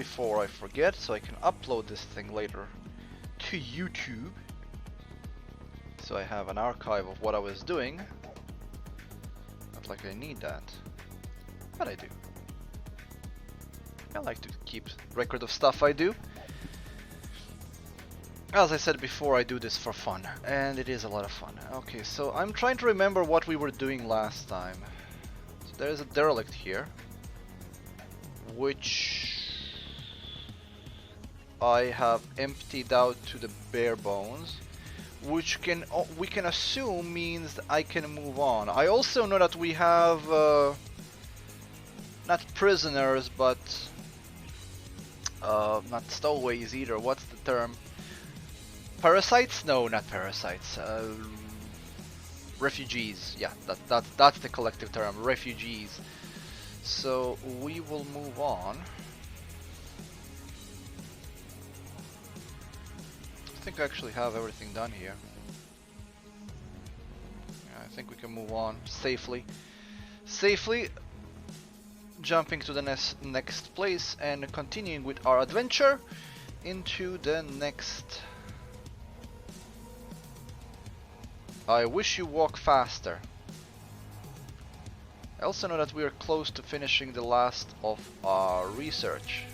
before I forget, so I can upload this thing later to YouTube. So I have an archive of what I was doing. Not like I need that, but I do. I like to keep record of stuff I do. As I said before, I do this for fun, and it is a lot of fun. Okay, so I'm trying to remember what we were doing last time. So there's a derelict here, which I have emptied out to the bare bones, which we can assume means that I can move on. I also know that we have not prisoners, but not stowaways either. What's the term? Parasites? No, not parasites. Refugees. Yeah, that's the collective term. Refugees. So we will move on. I think I actually have everything done here. Yeah, I think we can move on safely. Safely jumping to the next place and continuing with our adventure into the next. I wish you walk faster. I also know that we are close to finishing the last of our research.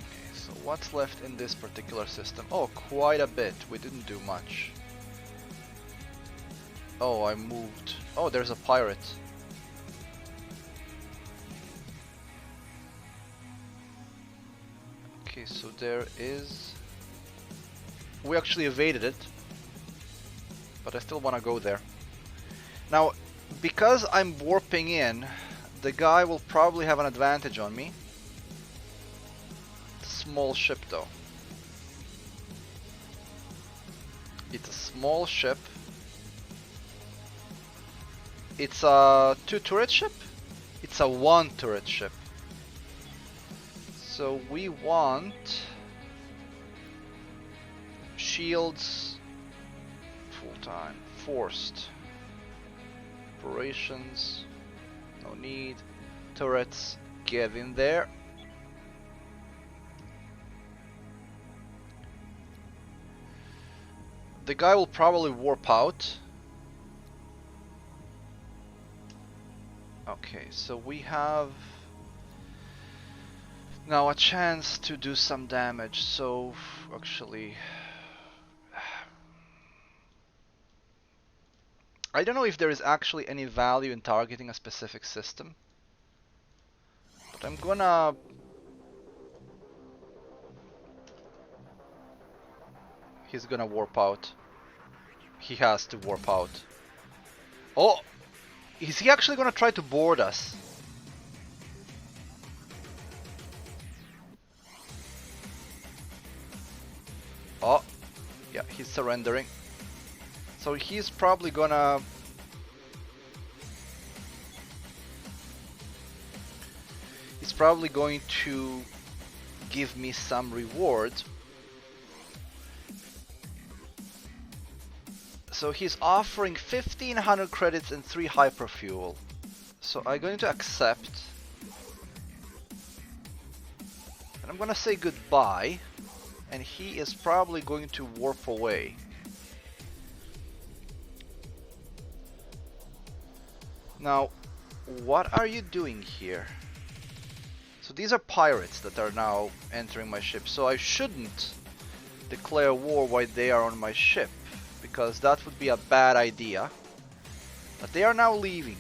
Okay, so what's left in this particular system? Oh, quite a bit. We didn't do much. Oh, I moved. Oh, there's a pirate. Okay, so there is... We actually evaded it, but I still want to go there. Now, because I'm warping in, the guy will probably have an advantage on me. Small ship though. It's a small ship. It's a 2-turret ship? It's a 1-turret ship. So we want shields, full-time, forced, operations, no need, turrets, get in there. The guy will probably warp out. Okay, so we have now a chance to do some damage, so actually I don't know if there is actually any value in targeting a specific system, but I'm gonna... He's gonna warp out. He has to warp out. Oh! Is he actually gonna try to board us? Oh! Yeah, he's surrendering. So he's probably gonna... He's probably going to give me some reward. So he's offering 1500 credits and 3 hyperfuel. So I'm going to accept. And I'm gonna say goodbye. And he is probably going to warp away. Now, what are you doing here? So these are pirates that are now entering my ship. So I shouldn't declare war while they are on my ship, because that would be a bad idea. But they are now leaving.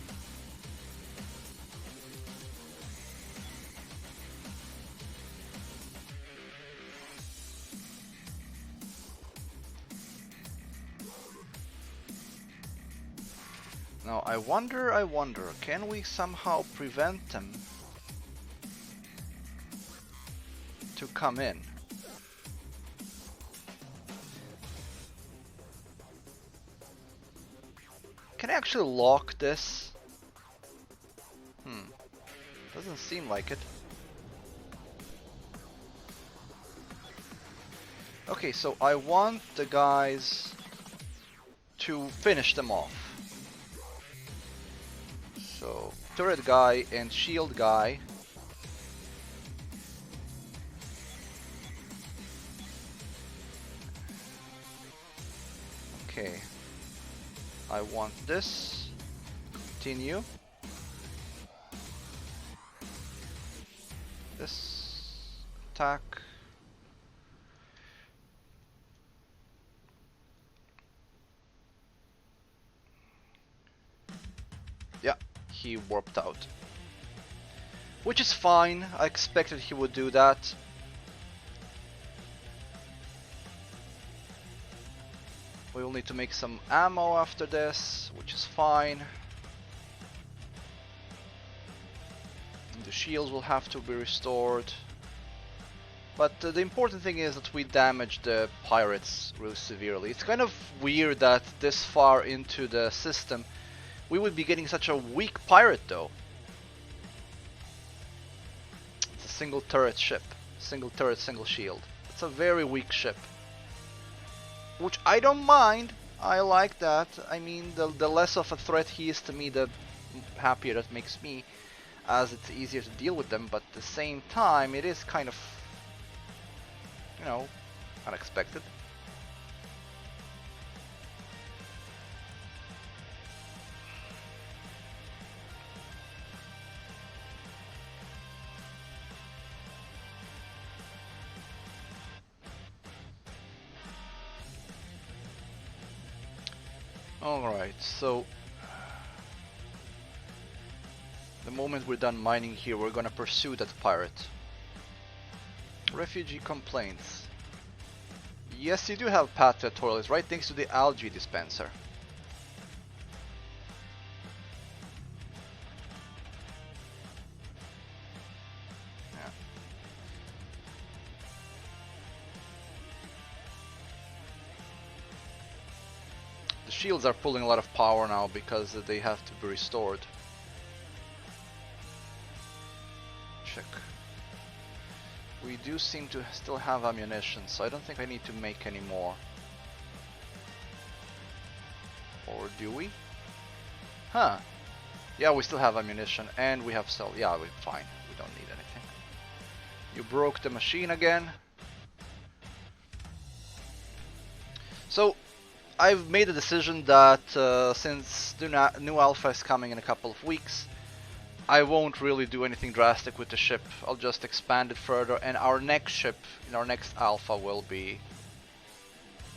Now I wonder, can we somehow prevent them to come in? Can I actually lock this? Doesn't seem like it. Okay, so I want the guys to finish them off. So, turret guy and shield guy, I want this. Continue. This. Attack. Yeah, he warped out. Which is fine, I expected he would do that. We will need to make some ammo after this, which is fine. The shields will have to be restored. But the important thing is that we damaged the pirates really severely. It's kind of weird that this far into the system we would be getting such a weak pirate though. It's a single turret ship. Single turret, single shield. It's a very weak ship. Which I don't mind. I like that. I mean, the less of a threat he is to me, the happier that makes me, as it's easier to deal with them, but at the same time it is kind of, you know, unexpected. Alright, so the moment we're done mining here, we're gonna pursue that pirate. Refugee complaints. Yes, you do have path to Torres, right next to the algae dispenser. Yeah. The shields are pulling a lot of power now because they have to be restored. Check. We do seem to still have ammunition, so I don't think I need to make any more. Or do we? Huh. Yeah, we still have ammunition and we have cell. Yeah, we're fine. We don't need anything. You broke the machine again. So, I've made a decision that since the new alpha is coming in a couple of weeks, I won't really do anything drastic with the ship. I'll just expand it further, and our next ship, in our next alpha, will be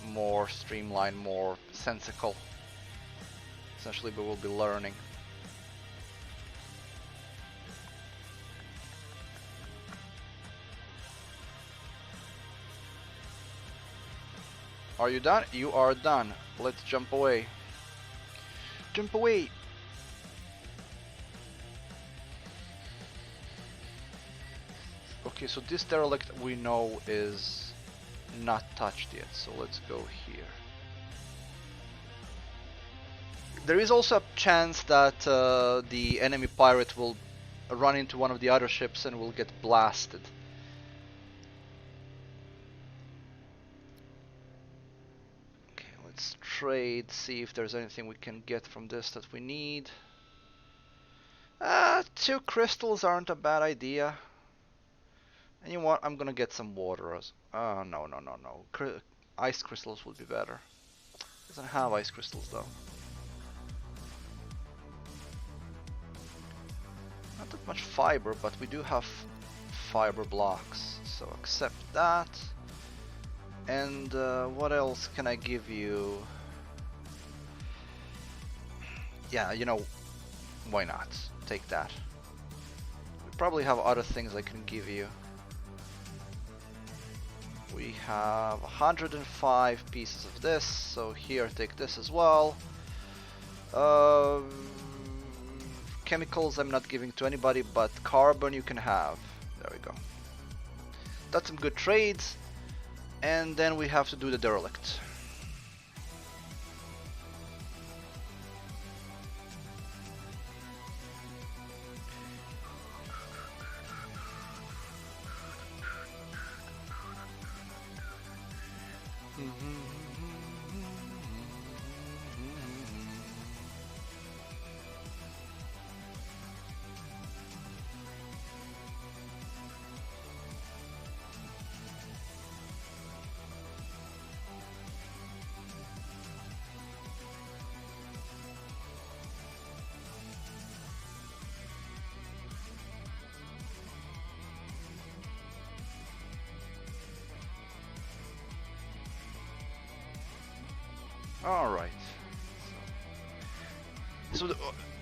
more streamlined, more sensical. Essentially, we will be learning. Are you done? You are done. Let's jump away. Jump away! Okay, so this derelict we know is not touched yet, so let's go here. There is also a chance that the enemy pirate will run into one of the other ships and will get blasted. Okay, let's trade, see if there's anything we can get from this that we need. 2 crystals aren't a bad idea. And you know what? I'm gonna get some water. Oh, no. Ice crystals would be better. Doesn't have ice crystals though. Not that much fiber, but we do have fiber blocks. So accept that. And what else can I give you? Yeah, you know, why not? Take that. We probably have other things I can give you. We have 105 pieces of this, so here, take this as well. Chemicals I'm not giving to anybody, but carbon you can have. There we go. That's some good trades, and then we have to do the derelict. Alright. So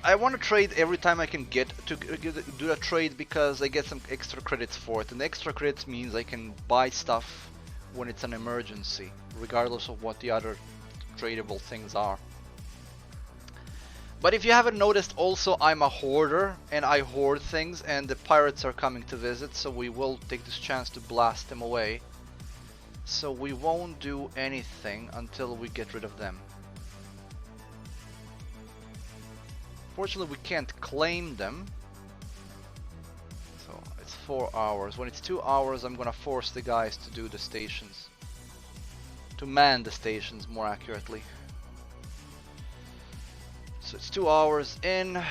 I want to trade every time I can get to do a trade because I get some extra credits for it. And extra credits means I can buy stuff when it's an emergency, regardless of what the other tradable things are. But if you haven't noticed, also I'm a hoarder and I hoard things, and the pirates are coming to visit, so we will take this chance to blast them away. So we won't do anything until we get rid of them. Fortunately, we can't claim them. So it's 4 hours. When it's 2 hours, I'm gonna force the guys to do the stations. To man the stations, more accurately. So it's 2 hours in.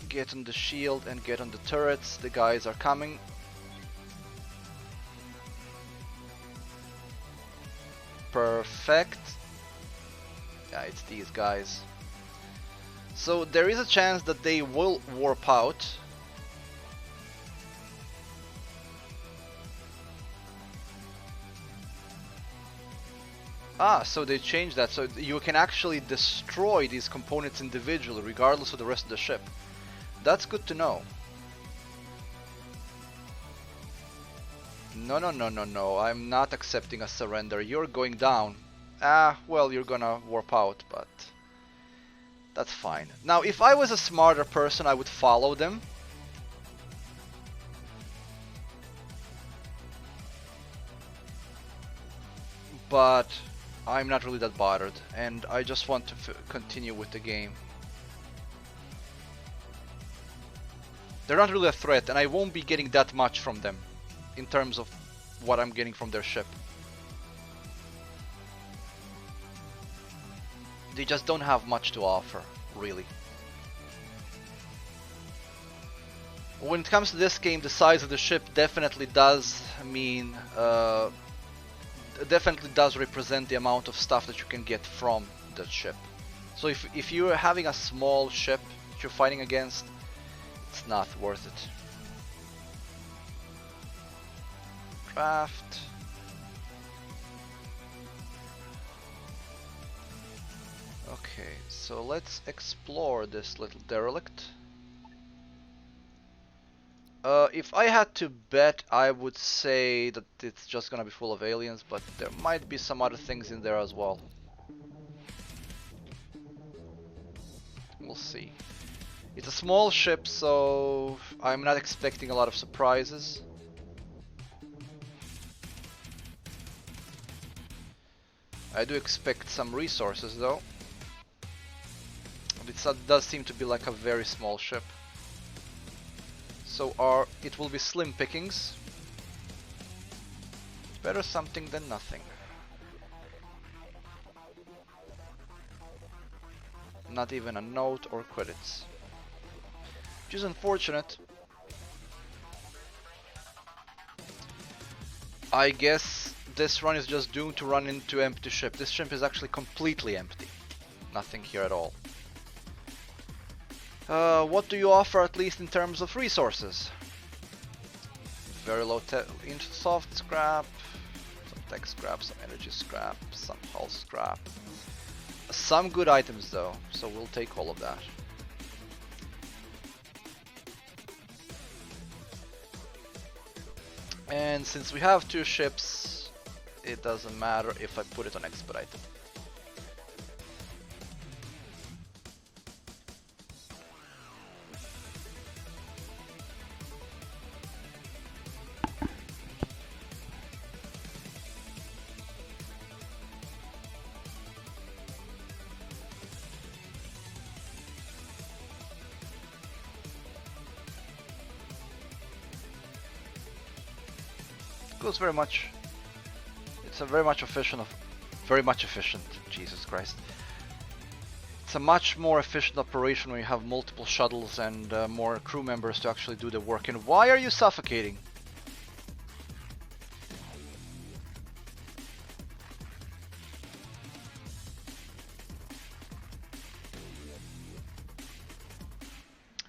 Get on the shield and get on the turrets. The guys are coming. Perfect. Yeah, it's these guys. So there is a chance that they will warp out. Ah, so they changed that, so you can actually destroy these components individually, regardless of the rest of the ship. That's good to know. No, no, no, no, no, I'm not accepting a surrender. You're going down. Ah, well, you're gonna warp out, but that's fine. Now, if I was a smarter person, I would follow them. But I'm not really that bothered, and I just want to continue with the game. They're not really a threat, and I won't be getting that much from them in terms of what I'm getting from their ship. They just don't have much to offer, really. When it comes to this game, the size of the ship definitely does mean definitely does represent the amount of stuff that you can get from the ship. So if you're having a small ship that you're fighting against, it's not worth it. Draft. Okay, so let's explore this little derelict. If I had to bet, I would say that it's just gonna be full of aliens, but there might be some other things in there as well. We'll see. It's a small ship, so I'm not expecting a lot of surprises. I do expect some resources though. It does seem to be like a very small ship. So it will be slim pickings. Better something than nothing. Not even a note or credits. Which is unfortunate. I guess this run is just doomed to run into empty ship. This ship is actually completely empty. Nothing here at all. What do you offer, at least in terms of resources? Very low soft scrap, some tech scrap, some energy scrap, some hull scrap. Some good items though, so we'll take all of that. And since we have 2 ships, it doesn't matter if I put it on expedite. Goes very much. It's a very much efficient. Jesus Christ! It's a much more efficient operation when you have multiple shuttles and more crew members to actually do the work. And why are you suffocating?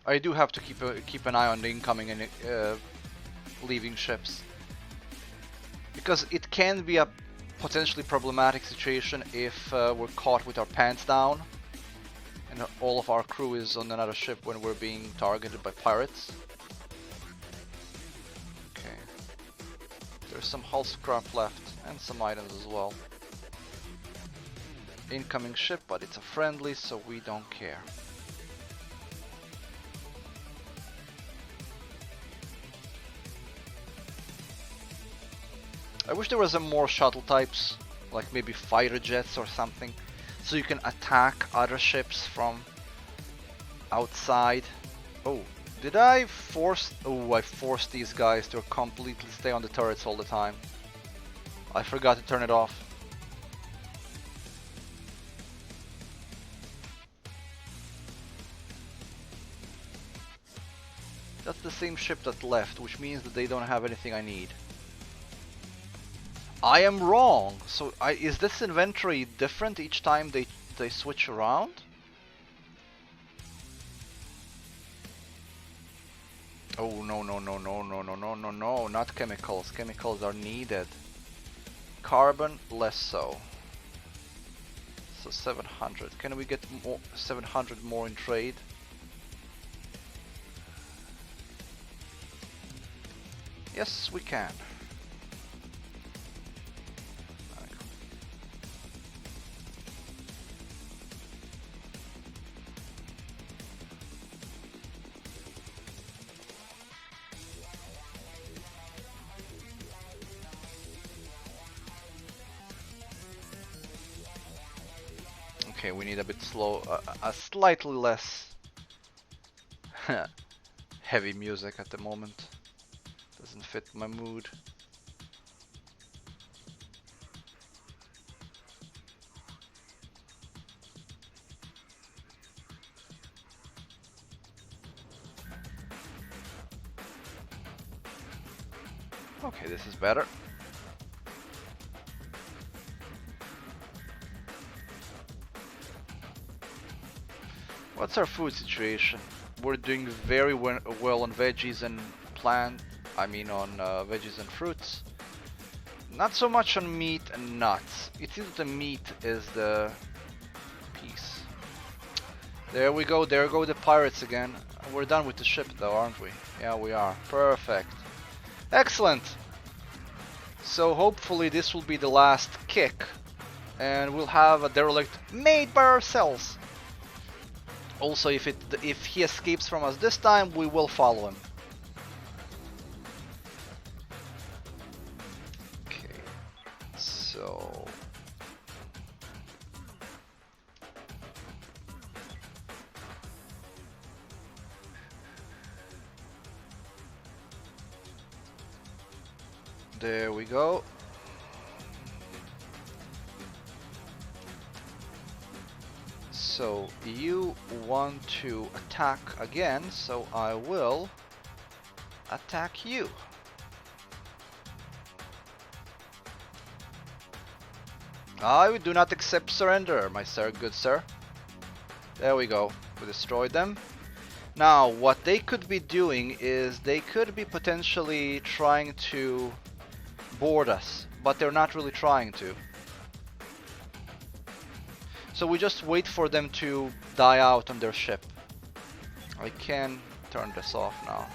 I do have to keep an eye on the incoming and leaving ships. Because it can be a potentially problematic situation if we're caught with our pants down and all of our crew is on another ship when we're being targeted by pirates. Okay. There's some hull scrap left and some items as well. Incoming ship, but it's a friendly, so we don't care. I wish there was some more shuttle types, like maybe fighter jets or something, so you can attack other ships from outside. Oh, did I force... Oh, I forced these guys to completely stay on the turrets all the time. I forgot to turn it off. That's the same ship that left, which means that they don't have anything I need. I am wrong. So is this inventory different each time they switch around? Oh no no no no no no no no no, not chemicals. Chemicals are needed. Carbon, less so. So 700. Can we get more 700 more in trade? Yes, we can. Okay, we need a bit slow, a slightly less heavy music at the moment. Doesn't fit my mood. Okay, this is better. What's our food situation? We're doing very well on veggies and on veggies and fruits. Not so much on meat and nuts. It seems the meat is the piece. There we go, there go the pirates again. We're done with the ship though, aren't we? Yeah, we are. Perfect. Excellent! So hopefully this will be the last kick. And we'll have a derelict made by ourselves. Also, if he escapes from us this time, we will follow him. Okay, so there we go. So you want to attack again, so I will attack you. I do not accept surrender, my sir, good sir. There we go. We destroyed them. Now, what they could be doing is they could be potentially trying to board us, but they're not really trying to. So we just wait for them to die out on their ship. I can turn this off now.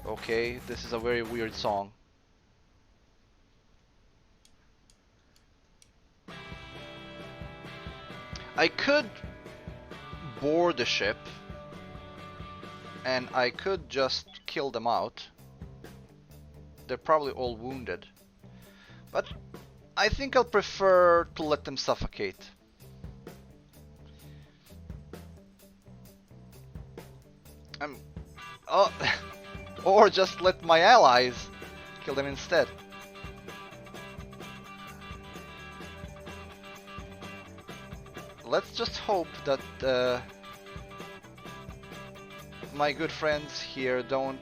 Okay, this is a very weird song. I could board the ship and I could just kill them out. They're probably all wounded. But I think I'll prefer to let them suffocate. Or just let my allies kill them instead. Let's just hope that my good friends here don't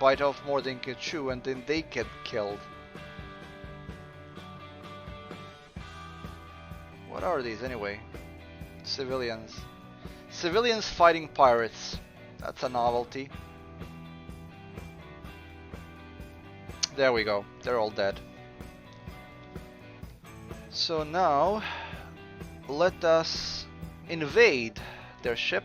bite off more than can chew and then they get killed. What are these anyway? Civilians. Civilians fighting pirates. That's a novelty. There we go. They're all dead. So now, let us invade their ship.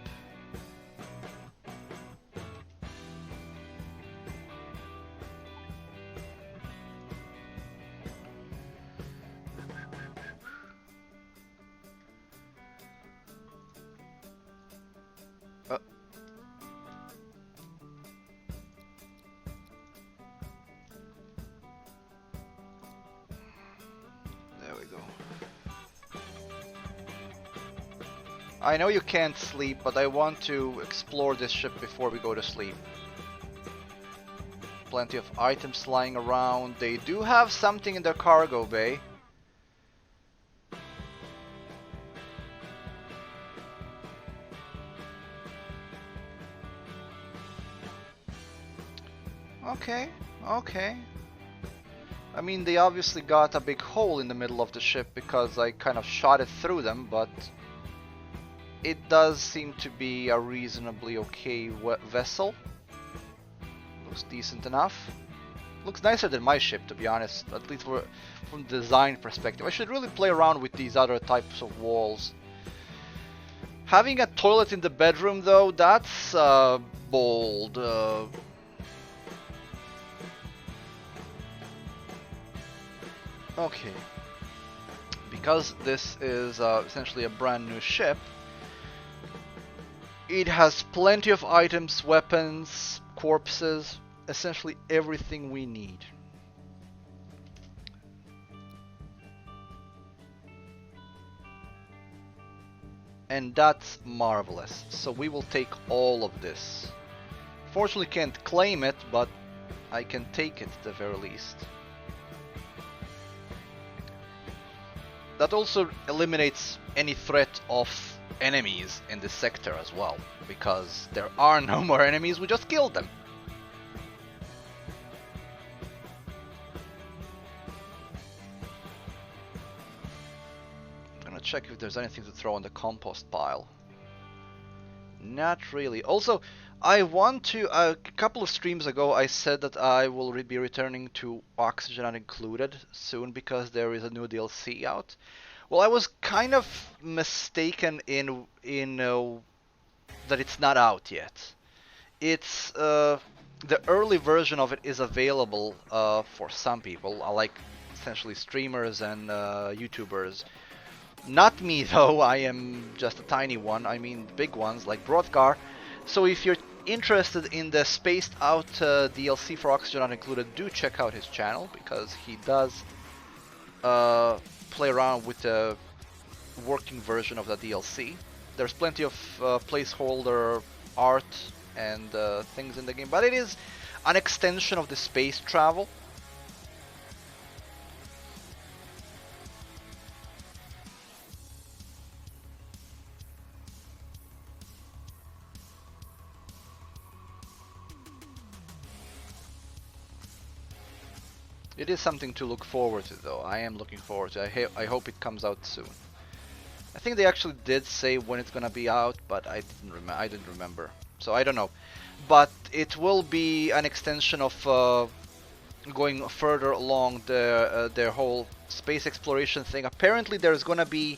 There we go. I know you can't sleep, but I want to explore this ship before we go to sleep. Plenty of items lying around. They do have something in their cargo bay. Okay, okay. I mean, they obviously got a big hole in the middle of the ship because I kind of shot it through them, but it does seem to be a reasonably okay vessel. Looks decent enough. Looks nicer than my ship, to be honest, at least from the design perspective. I should really play around with these other types of walls. Having a toilet in the bedroom, though, that's bold. Okay. Because this is essentially a brand new ship, it has plenty of items, weapons, corpses, essentially everything we need. And that's marvelous. So we will take all of this. Fortunately can't claim it, but I can take it at the very least. That also eliminates any threat of enemies in this sector as well, because there are no more enemies, we just killed them. I'm gonna check if there's anything to throw on the compost pile. Not really. Also, I want to, a couple of streams ago I said that I will be returning to Oxygen Not Included soon because there is a new DLC out. Well, I was kind of mistaken in that it's not out yet. It's the early version of it is available for some people, like essentially streamers and YouTubers. Not me though, I am just a tiny one, I mean big ones like Broadcar. So if you're interested in the spaced out DLC for Oxygen Not Included, do check out his channel because he does play around with the working version of the DLC. There's plenty of placeholder art and things in the game, but it is an extension of the space travel. It is something to look forward to, though. I am looking forward to it. I hope it comes out soon. I think they actually did say when it's gonna be out, but I didn't remember. So I don't know. But it will be an extension of going further along their whole space exploration thing. Apparently there's gonna be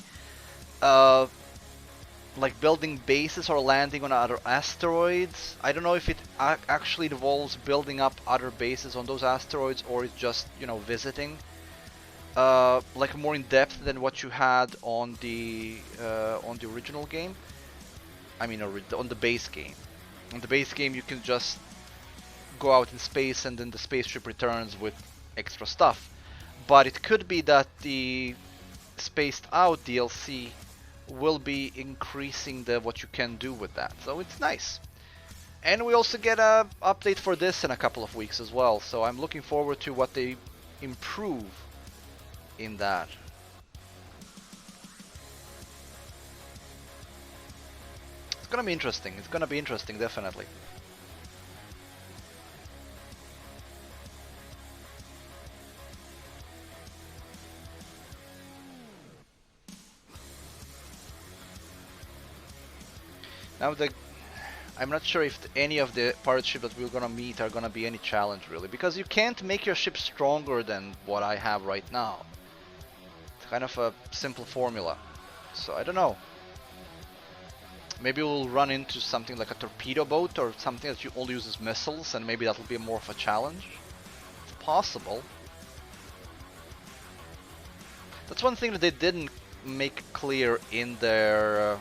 like building bases or landing on other asteroids. I don't know if it actually involves building up other bases on those asteroids or it's just, you know, visiting. Like more in depth than what you had on the original game. I mean, on the base game. On the base game, you can just go out in space and then the spaceship returns with extra stuff. But it could be that the spaced out DLC will be increasing what you can do with that, so it's nice. And we also get a update for this in a couple of weeks as well, so I'm looking forward to what they improve in that. It's gonna be interesting. It's gonna be interesting, definitely. Now I'm not sure if any of the pirate ships that we're gonna meet are gonna be any challenge really, because you can't make your ship stronger than what I have right now. Kind of a simple formula. So I don't know. Maybe we'll run into something like a torpedo boat or something that only uses missiles, and maybe that'll be more of a challenge. It's possible. That's one thing that they didn't make clear in their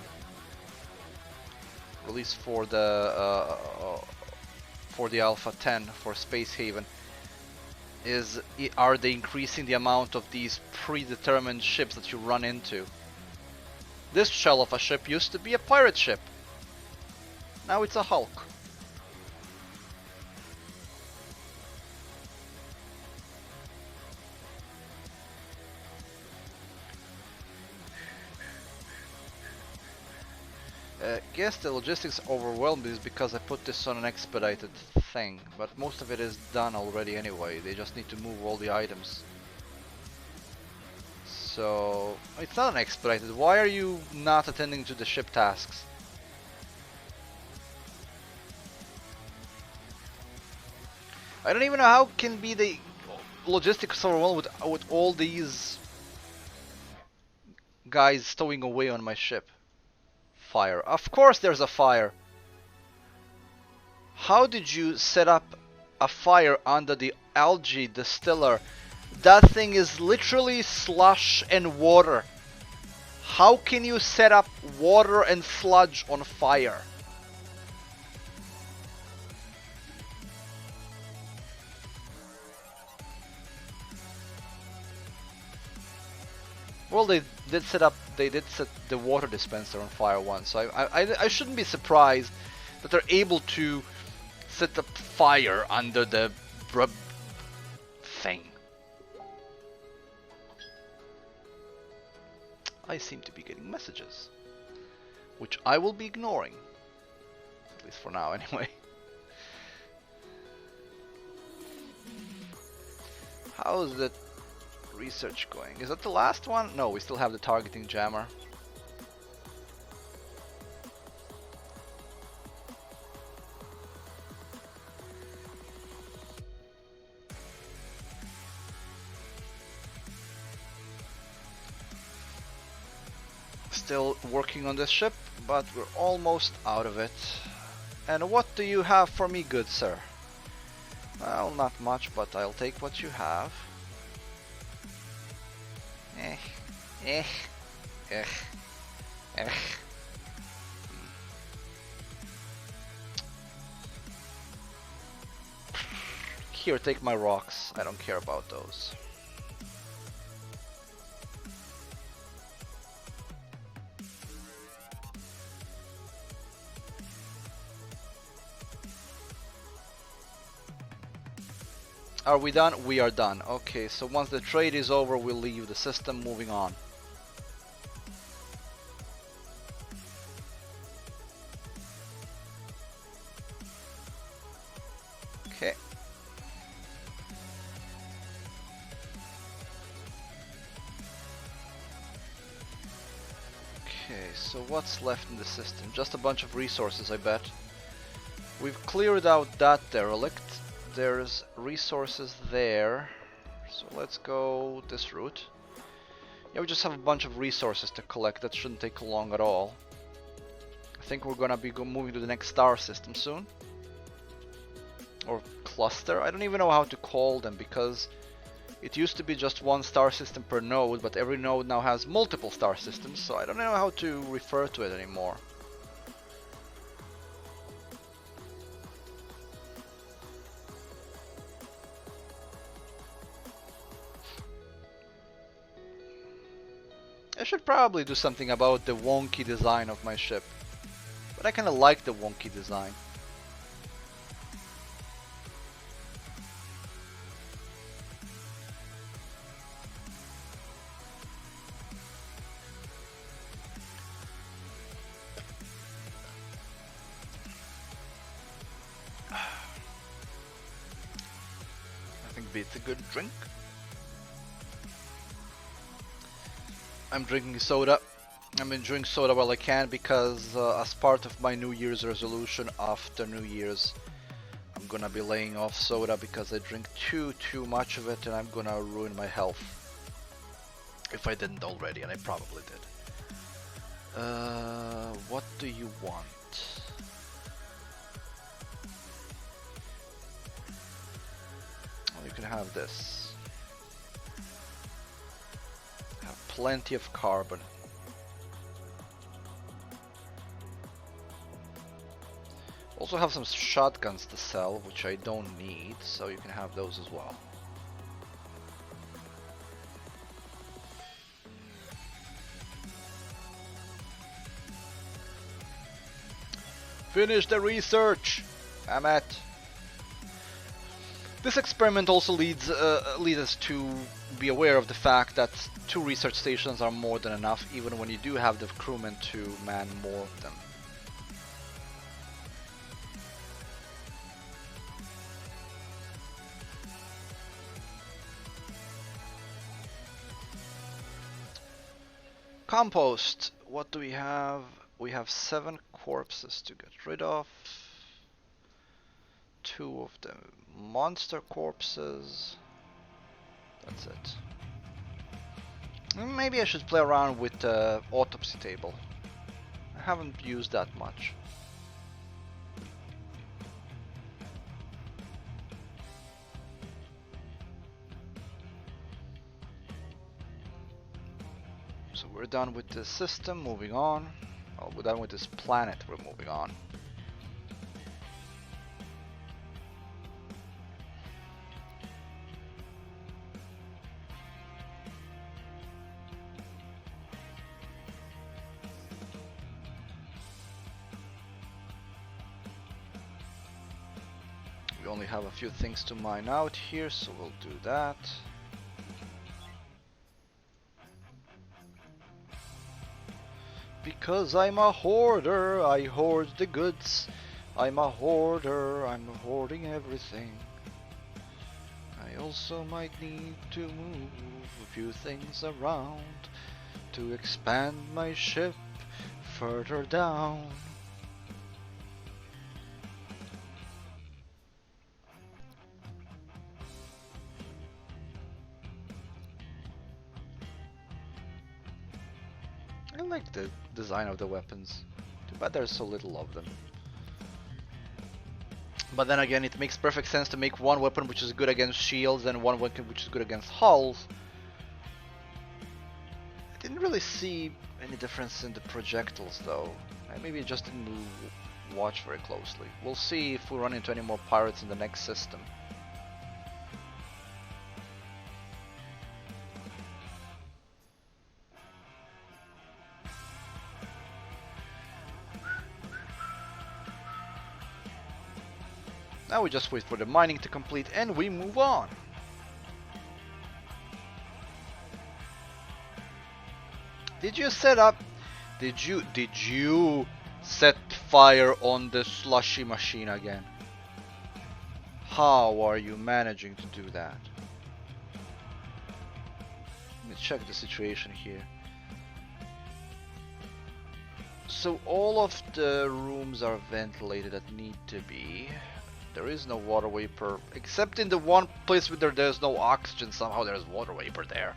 release for the Alpha 10 for Space Haven. Are they increasing the amount of these predetermined ships that you run into? This shell of a ship used to be a pirate ship. Now it's a Hulk. Guess the logistics overwhelmed is because I put this on an expedited thing, but most of it is done already anyway. They just need to move all the items. So it's not an expedited. Why are you not attending to the ship tasks? I don't even know how can be the logistics overwhelmed with all these guys stowing away on my ship. Fire. Of course there's a fire. How did you set up a fire under the algae distiller? That thing is literally slush and water. How can you set up water and sludge on fire? Well, they did set the water dispenser on fire once, so I shouldn't be surprised that they're able to set up fire under the thing. I seem to be getting messages, which I will be ignoring, at least for now anyway. How's the research going? Is that the last one? No, we still have the targeting jammer. Still working on this ship, but we're almost out of it. And what do you have for me, good sir? Well, not much, but I'll take what you have. Here, take my rocks. I don't care about those. Are we done? We are done. Okay, so once the trade is over, we'll leave the system. Moving on. Okay. Okay, so what's left in the system? Just a bunch of resources, I bet. We've cleared out that derelict. There's resources there, so let's go this route. Yeah, we just have a bunch of resources to collect. That shouldn't take long at all. I think we're gonna be moving to the next star system soon, or cluster. I don't even know how to call them, because it used to be just one star system per node, but every node now has multiple star systems, so I don't know how to refer to it anymore. I should probably do something about the wonky design of my ship, but I kinda like the wonky design. I think beet's a good drink. I'm drinking soda. I'm enjoying soda while I can, because as part of my New Year's resolution after New Year's, I'm gonna be laying off soda because I drink too much of it and I'm gonna ruin my health. If I didn't already, and I probably did. What do you want? Well, you can have this. Have plenty of carbon. Also have some shotguns to sell, which I don't need, so you can have those as well. Finish the research! Damn it! This experiment also leads us to be aware of the fact that 2 research stations are more than enough, even when you do have the crewmen to man more of them. Compost. What do we have? We have 7 corpses to get rid of. 2 of them monster corpses. That's it. Maybe I should play around with the autopsy table. I haven't used that much. So we're done with this system, moving on. Oh, we're done with this planet, we're moving on. We only have a few things to mine out here, so we'll do that. Because I'm a hoarder, I hoard the goods. I'm a hoarder, I'm hoarding everything. I also might need to move a few things around to expand my ship further down. I like the design of the weapons. Too bad there's so little of them. But then again, it makes perfect sense to make one weapon which is good against shields and one weapon which is good against hulls. I didn't really see any difference in the projectiles though. I maybe just didn't watch very closely. We'll see if we run into any more pirates in the next system. Now we just wait for the mining to complete and we move on. Did you set up? Did you set fire on the slushy machine again? How are you managing to do that? Let me check the situation here. So all of the rooms are ventilated that need to be. There is no water vapor, except in the one place where there's no oxygen. Somehow there's water vapor there.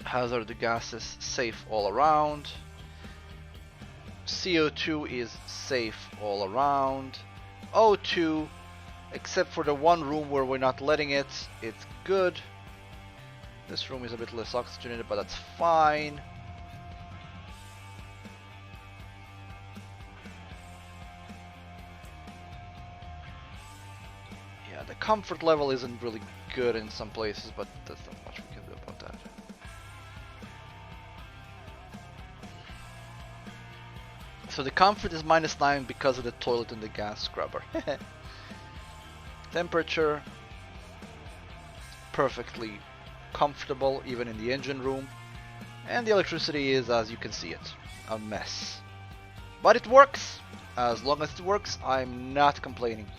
Hazard gases safe all around. CO2 is safe all around. O2, except for the one room where we're not letting it, it's good. This room is a bit less oxygenated, but that's fine. Yeah, the comfort level isn't really good in some places, but there's not much we can do about that. So the comfort is -9 because of the toilet and the gas scrubber. Temperature, perfectly comfortable even in the engine room. And the electricity is, as you can see it, a mess. But it works. As long as it works, I'm not complaining.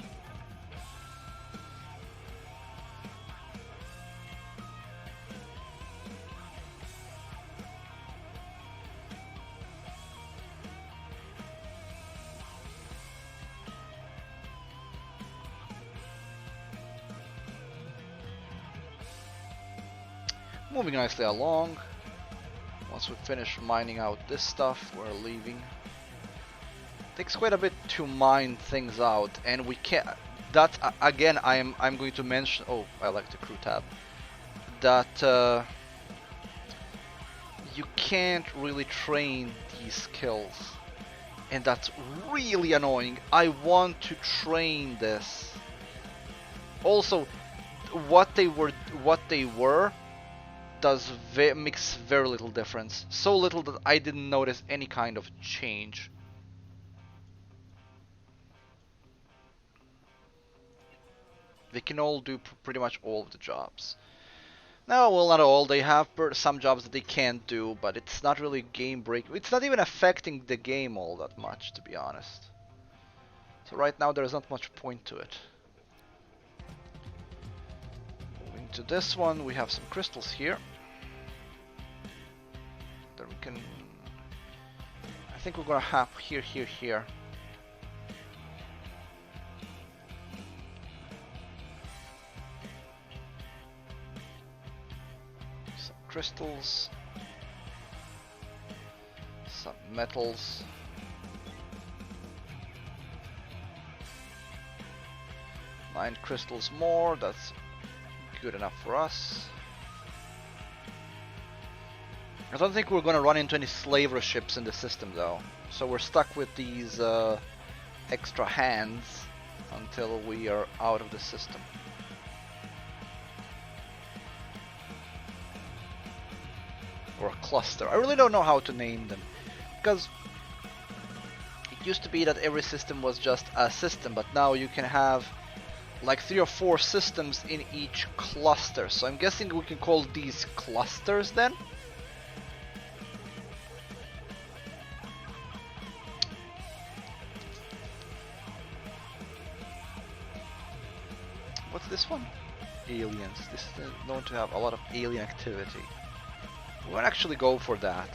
Moving nicely along. Once we finish mining out this stuff, we're leaving. Takes quite a bit to mine things out, and we can't. That again, I'm going to mention. Oh, I like the crew tab. That you can't really train these skills, and that's really annoying. I want to train this. Also, what they were makes very little difference. So little that I didn't notice any kind of change. They can all do pretty much all of the jobs. No, well, not all. They have some jobs that they can't do, but it's not really game break. It's not even affecting the game all that much, to be honest. So right now there's not much point to it. Moving to this one, we have some crystals here. Then we can... I think we're gonna have here. Crystals, some metals, 9 crystals more, that's good enough for us. I don't think we're gonna run into any slaver ships in the system though, so we're stuck with these extra hands until we are out of the system. Or a cluster. I really don't know how to name them, because it used to be that every system was just a system, but now you can have like 3 or 4 systems in each cluster. So I'm guessing we can call these clusters then. What's this one? Aliens. This is known to have a lot of alien activity. We'll actually go for that.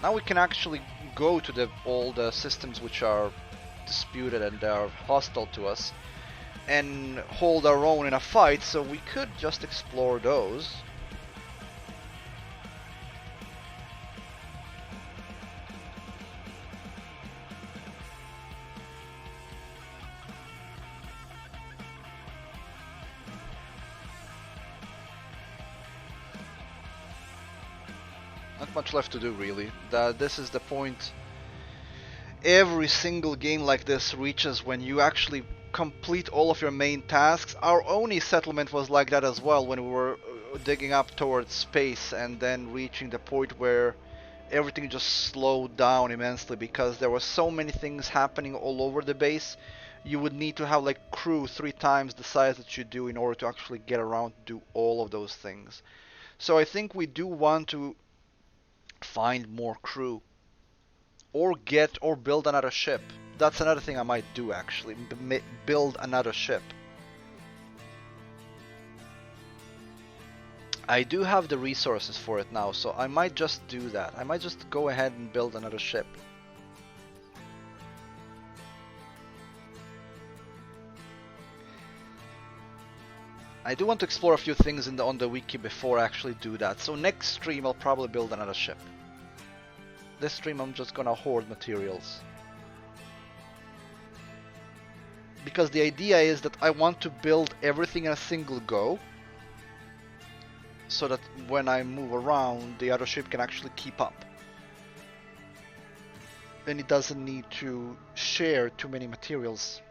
Now we can actually go to all the systems which are disputed and are hostile to us and hold our own in a fight, so we could just explore those. Not much left to do really. This is the point every single game like this reaches, when you actually complete all of your main tasks. Our Oni settlement was like that as well, when we were digging up towards space and then reaching the point where everything just slowed down immensely because there were so many things happening all over the base. You would need to have like crew 3 times the size that you do in order to actually get around to do all of those things. So I think we do want to find more crew, or build another ship. That's another thing I might do actually, build another ship. I do have the resources for it now, so I might just do that. I might just go ahead and build another ship. I do want to explore a few things on the wiki before I actually do that. So next stream I'll probably build another ship. This stream I'm just gonna hoard materials. Because the idea is that I want to build everything in a single go, so that when I move around the other ship can actually keep up. And it doesn't need to share too many materials.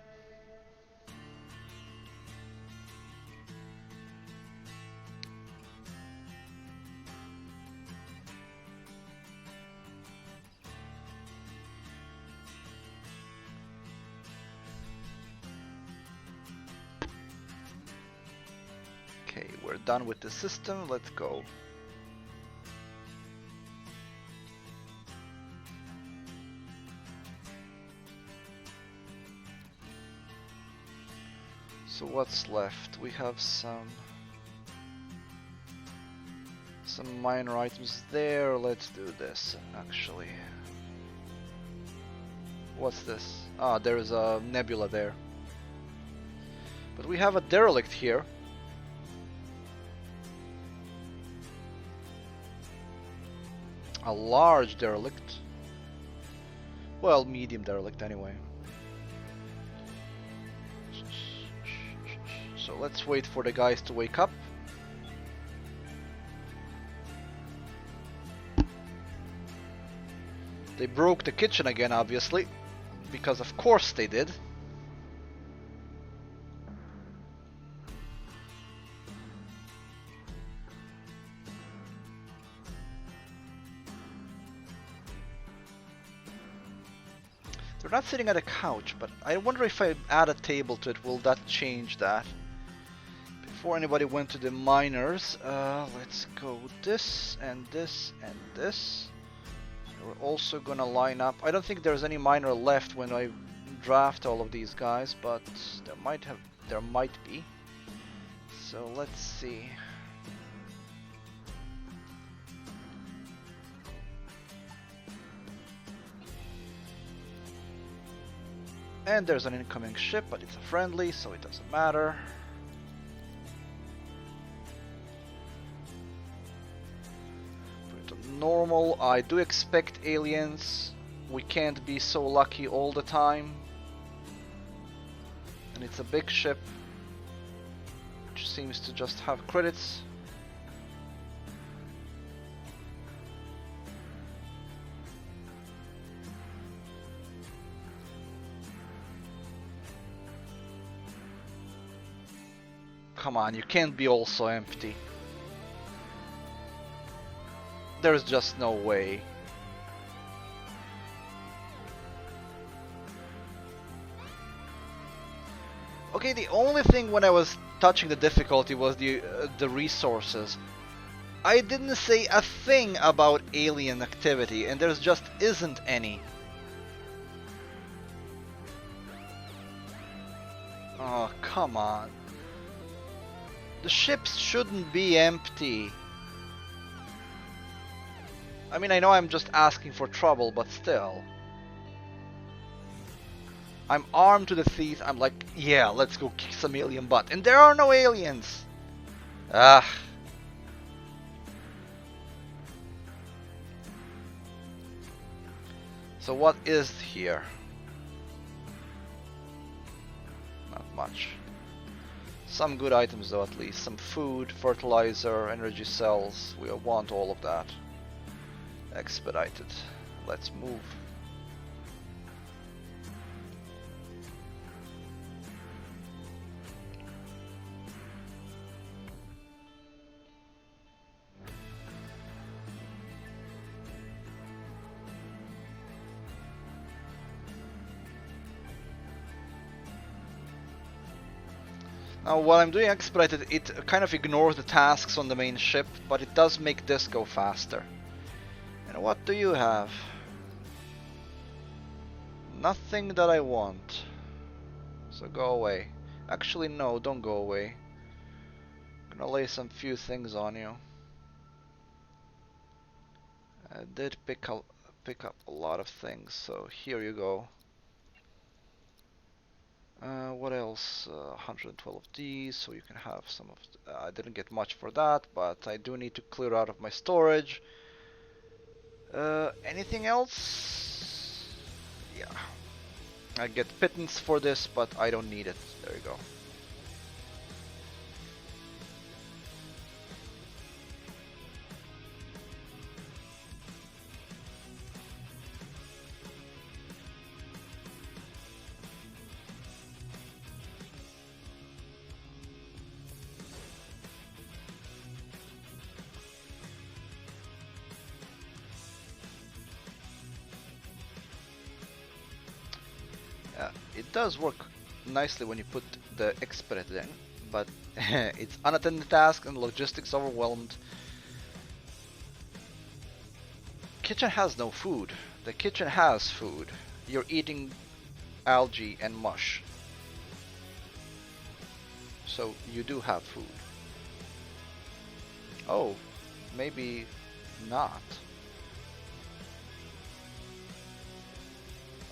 Okay, we're done with the system, let's go. So what's left? We have some minor items there. Let's do this actually. What's this? Ah, there is a nebula there. But we have a derelict here. A large derelict. Well, medium derelict anyway. So let's wait for the guys to wake up. They broke the kitchen again, obviously, because of course they did. They're not sitting at a couch, but I wonder if I add a table to it, will that change that? Before anybody went to the miners, let's go this and this and this. We're also gonna line up. I don't think there's any miner left when I draft all of these guys, but there might be. So let's see. And there's an incoming ship, but it's a friendly, so it doesn't matter. Put it on normal. I do expect aliens. We can't be so lucky all the time. And it's a big ship, which seems to just have credits. Come on, you can't be also empty. There's just no way. Okay, the only thing when I was touching the difficulty was the resources. I didn't say a thing about alien activity, and there's just isn't any. Oh, come on. The ships shouldn't be empty. I mean, I know I'm just asking for trouble, but still. I'm armed to the teeth. I'm like, yeah, let's go kick some alien butt. And there are no aliens. Ah. So what is here? Not much. Some good items though, at least. Some food, fertilizer, energy cells. We want all of that. Expedited. Let's move. Now while I'm doing expedited, it kind of ignores the tasks on the main ship, but it does make this go faster. And what do you have? Nothing that I want. So go away. Actually no, don't go away. I'm gonna lay some few things on you. I did pick up a lot of things, so here you go. What else? 112 of these, so you can have some of. I didn't get much for that, but I do need to clear out of my storage. Anything else? Yeah. I get pittance for this, but I don't need it. There you go. It does work nicely when you put the expedited in, but it's unattended task and logistics overwhelmed. Kitchen has no food. The kitchen has food. You're eating algae and mush. So you do have food. Oh, maybe not.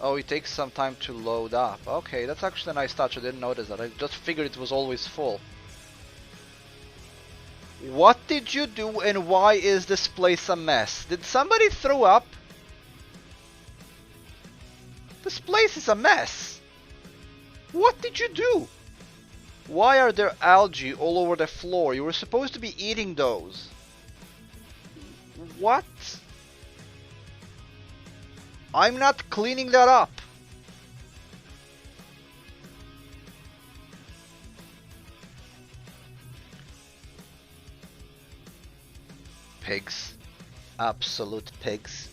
Oh, it takes some time to load up. Okay, that's actually a nice touch. I didn't notice that. I just figured it was always full. What did you do and why is this place a mess? Did somebody throw up? This place is a mess. What did you do? Why are there algae all over the floor? You were supposed to be eating those. What? I'm not cleaning that up. Pigs. Absolute pigs.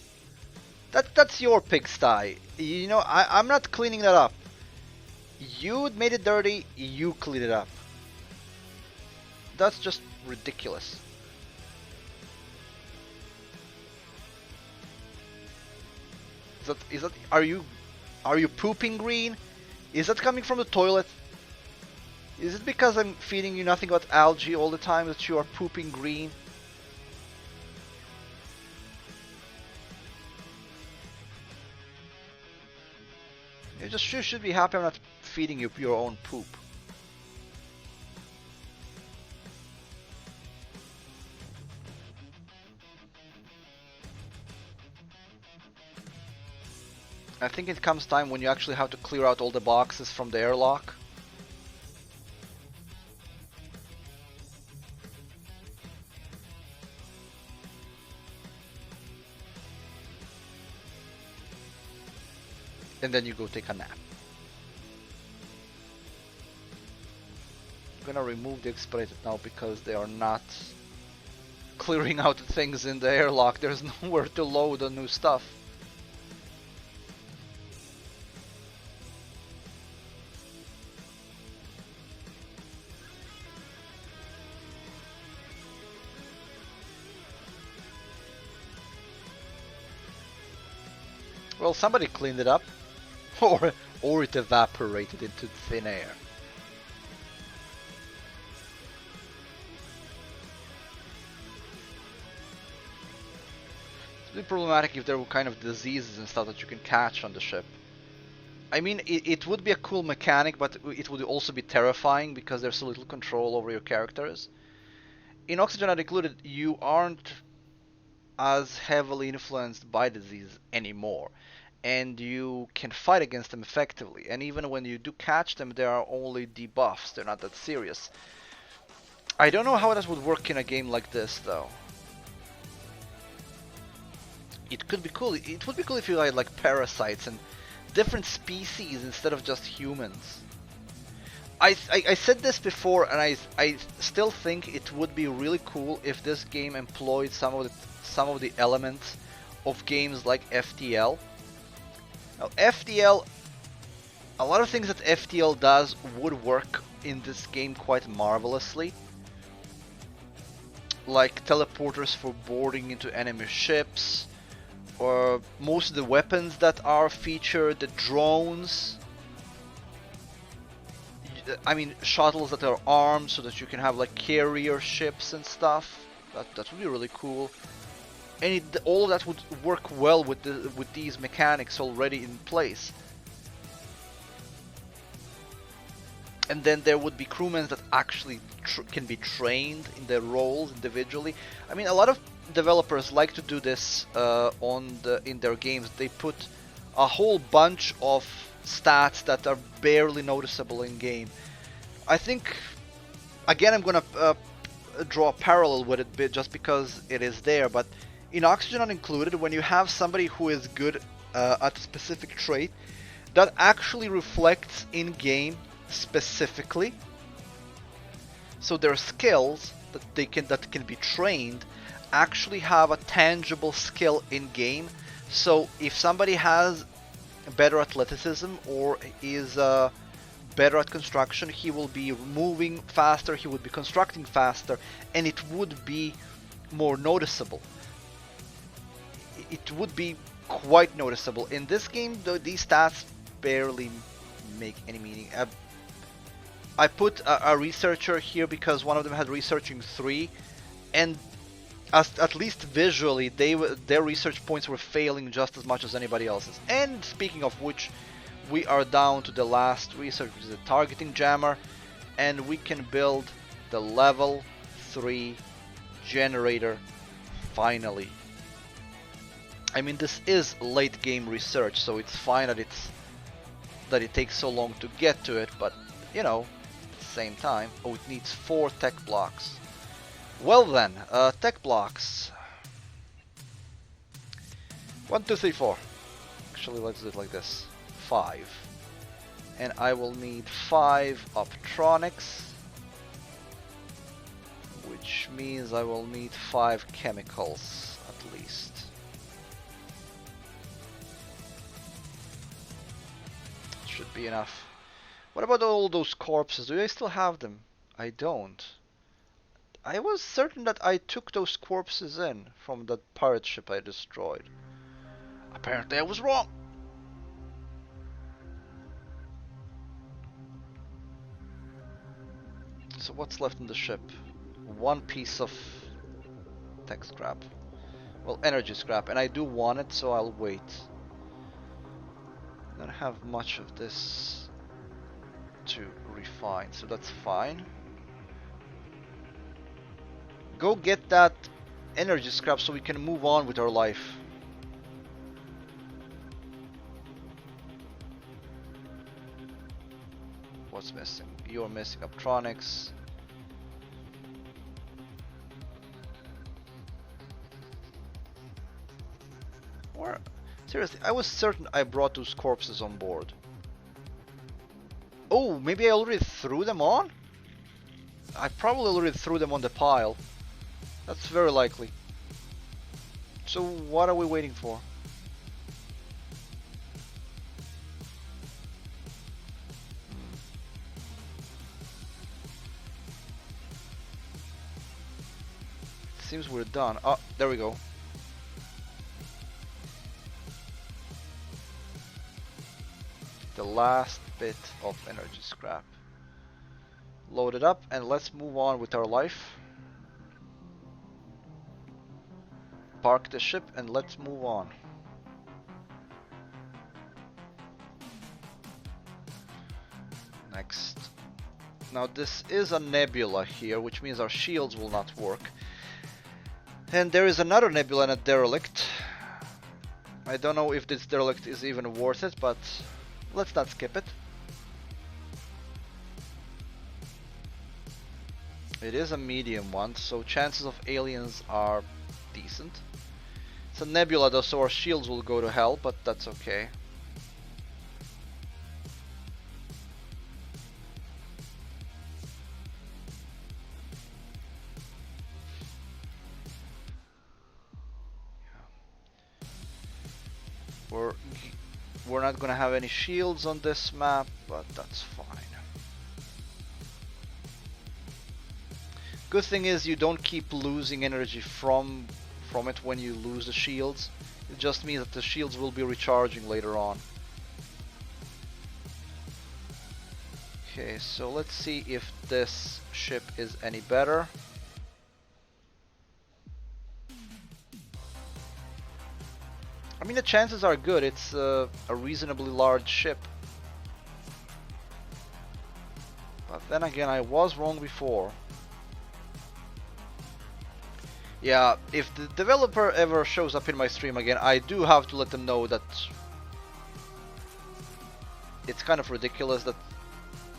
That's your pigsty. You know, I'm not cleaning that up. You made it dirty, you clean it up. That's just ridiculous. Is that are you pooping green? Is that coming from the toilet? Is it because I'm feeding you nothing but algae all the time that you are pooping green? You should be happy I'm not feeding you your own poop. I think it comes time when you actually have to clear out all the boxes from the airlock. And then you go take a nap. I'm gonna remove the expedited now because they are not clearing out things in the airlock. There's nowhere to load the new stuff. Well, somebody cleaned it up. Or it evaporated into thin air. It'd be problematic if there were kind of diseases and stuff that you can catch on the ship. I mean, it would be a cool mechanic, but it would also be terrifying because there's so little control over your characters. In Oxygen Not Included, you aren't as heavily influenced by disease anymore. And you can fight against them effectively. And even when you do catch them, they are only debuffs. They're not that serious. I don't know how that would work in a game like this, though. It could be cool. It would be cool if you had like parasites and different species instead of just humans. I said this before, and I still think it would be really cool if this game employed some of the elements of games like FTL. Now, FTL, a lot of things that FTL does would work in this game quite marvelously. Like teleporters for boarding into enemy ships, or most of the weapons that are featured, the drones. I mean, shuttles that are armed so that you can have like carrier ships and stuff. That would be really cool. And all of that would work well with these mechanics already in place. And then there would be crewmen that actually can be trained in their roles individually. I mean, a lot of developers like to do this in their games. They put a whole bunch of stats that are barely noticeable in game. I think, again, I'm gonna draw a parallel with it just because it is there, but in Oxygen Not Included, when you have somebody who is good at a specific trait, that actually reflects in game specifically. So their skills that can be trained actually have a tangible skill in game. So if somebody has better athleticism or is better at construction, he will be moving faster, he would be constructing faster, and it would be more noticeable. It would be quite noticeable. In this game, though, these stats barely make any meaning. I put a researcher here because one of them had researching 3, and at least visually, their research points were failing just as much as anybody else's. And speaking of which, we are down to the last research, which is a targeting jammer, and we can build the level 3 generator finally. I mean, this is late game research, so it's fine that it takes so long to get to it, but you know, at the same time. Oh, it needs 4 tech blocks. Well then, tech blocks. 1, 2, 3, 4. Actually, let's do it like this. 5. And I will need 5 optronics, which means I will need 5 chemicals at least. Should be enough. What about all those corpses? Do I still have them? I don't. I was certain that I took those corpses in from that pirate ship I destroyed. Apparently I was wrong. So what's left in the ship? 1 piece of tech scrap. Well, energy scrap, and I do want it, so I'll wait. I don't have much of this to refine, so that's fine. Go get that energy scrap so we can move on with our life. What's missing? You're missing optronics. Or seriously, I was certain I brought those corpses on board. Oh, maybe I already threw them on? I probably already threw them on the pile. That's very likely. So what are we waiting for? Seems we're done. Oh, there we go. The last bit of energy scrap. Load it up and let's move on with our life. Park the ship and let's move on. Next. Now this is a nebula here, which means our shields will not work. And there is another nebula and a derelict. I don't know if this derelict is even worth it, but let's not skip it. It is a medium one, so chances of aliens are decent. It's a nebula though, so our shields will go to hell, but that's okay. We're not gonna have any shields on this map, but that's fine. Good thing is you don't keep losing energy from it when you lose the shields. It just means that the shields will be recharging later on. Okay, so let's see if this ship is any better. I mean, the chances are good. It's a reasonably large ship. But then again, I was wrong before. Yeah, if the developer ever shows up in my stream again, I do have to let them know that it's kind of ridiculous that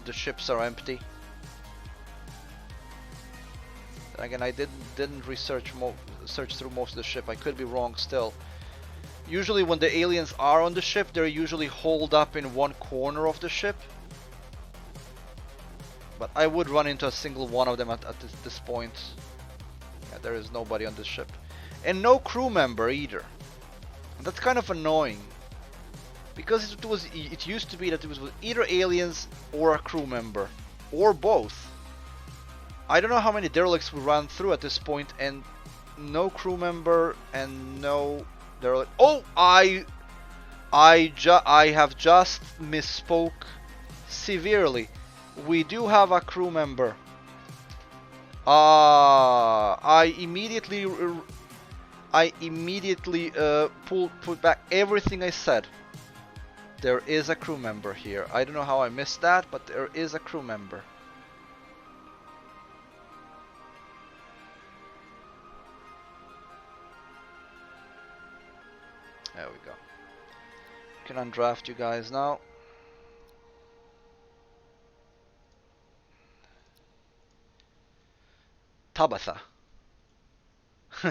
the ships are empty. Then again, I didn't search through most of the ship. I could be wrong still. Usually when the aliens are on the ship, they're usually holed up in one corner of the ship. But I would run into a single one of them at this point. Yeah, there is nobody on this ship. And no crew member either. And that's kind of annoying. Because it used to be that it was either aliens or a crew member. Or both. I don't know how many derelicts we ran through at this point, and no crew member and no derelict. Oh, I have just misspoke severely. We do have a crew member. I immediately put back everything I said. There is a crew member here. I don't know how I missed that, but there is a crew member. Can undraft you guys now. Tabitha.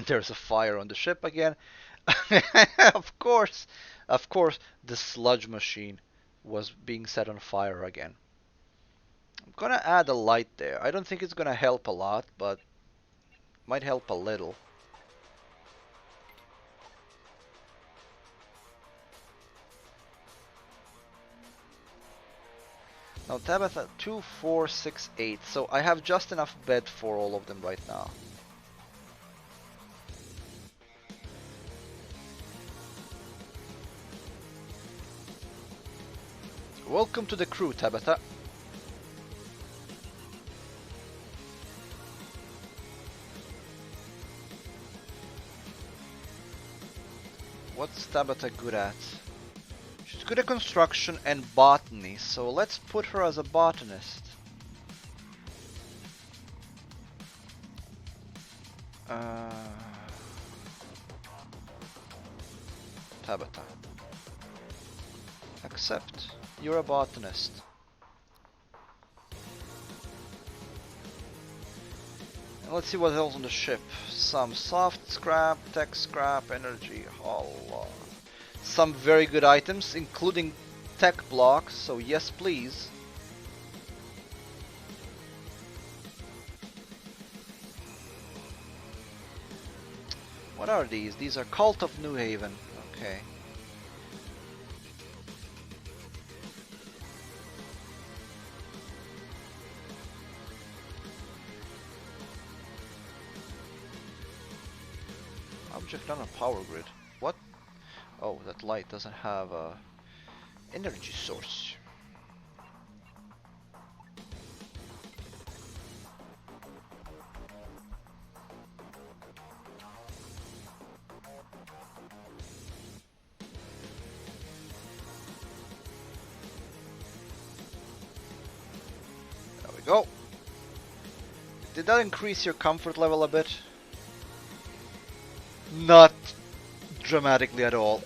There's a fire on the ship again. Of course, of course, the sludge machine was being set on fire again. I'm gonna add a light there. I don't think it's gonna help a lot, but might help a little. Now Tabitha, 2, 4, 6, 8. So I have just enough bed for all of them right now. Welcome to the crew, Tabitha. What's Tabitha good at? She's good at construction and botany, so let's put her as a botanist. Tabitha. Accept. You're a botanist. And let's see what else on the ship. Some soft scrap, tech scrap, energy, Allah. Some very good items, including tech blocks, so yes please. What are these? These are Cult of New Haven. Okay. Object on a power grid. What? Oh, that light doesn't have a energy source. There we go. Did that increase your comfort level a bit? Not dramatically at all.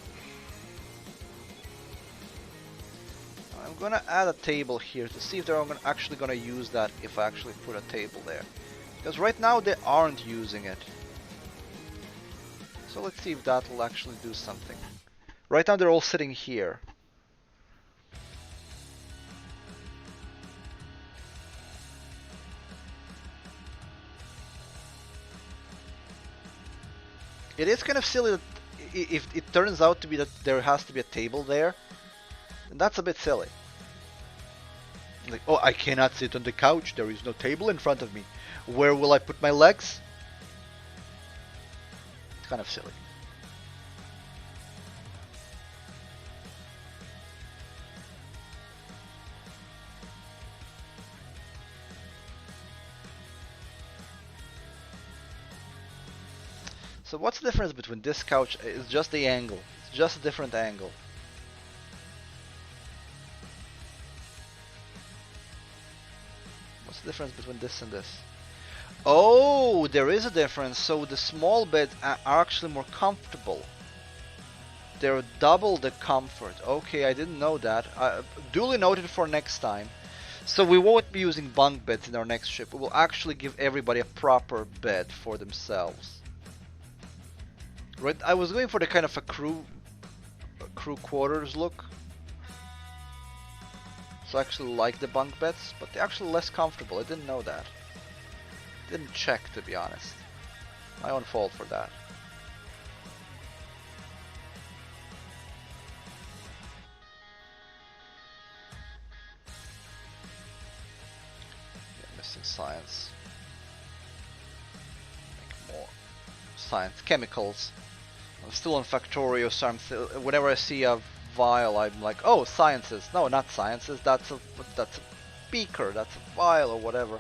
I'm gonna add a table here to see if they're actually gonna use that if I actually put a table there. Because right now they aren't using it. So let's see if that will actually do something. Right now they're all sitting here. It is kind of silly that if it turns out to be that there has to be a table there, then that's a bit silly. Like, oh, I cannot sit on the couch, there is no table in front of me. Where will I put my legs? It's kind of silly. So what's the difference between this couch? It's just the angle. It's just a different angle. What's the difference between this and this? Oh, there is a difference. So the small beds are actually more comfortable. They're double the comfort. Okay, I didn't know that. Duly noted for next time. So we won't be using bunk beds in our next ship. We will actually give everybody a proper bed for themselves. Right, I was going for the kind of a crew quarters look. So I actually like the bunk beds, but they're actually less comfortable. I didn't know that. Didn't check, to be honest. My own fault for that. Yeah, missing science. Make more science, chemicals. I'm still on Factorio, so whenever I see a vial, I'm like, oh, sciences. No, not sciences. That's a beaker. That's a vial or whatever.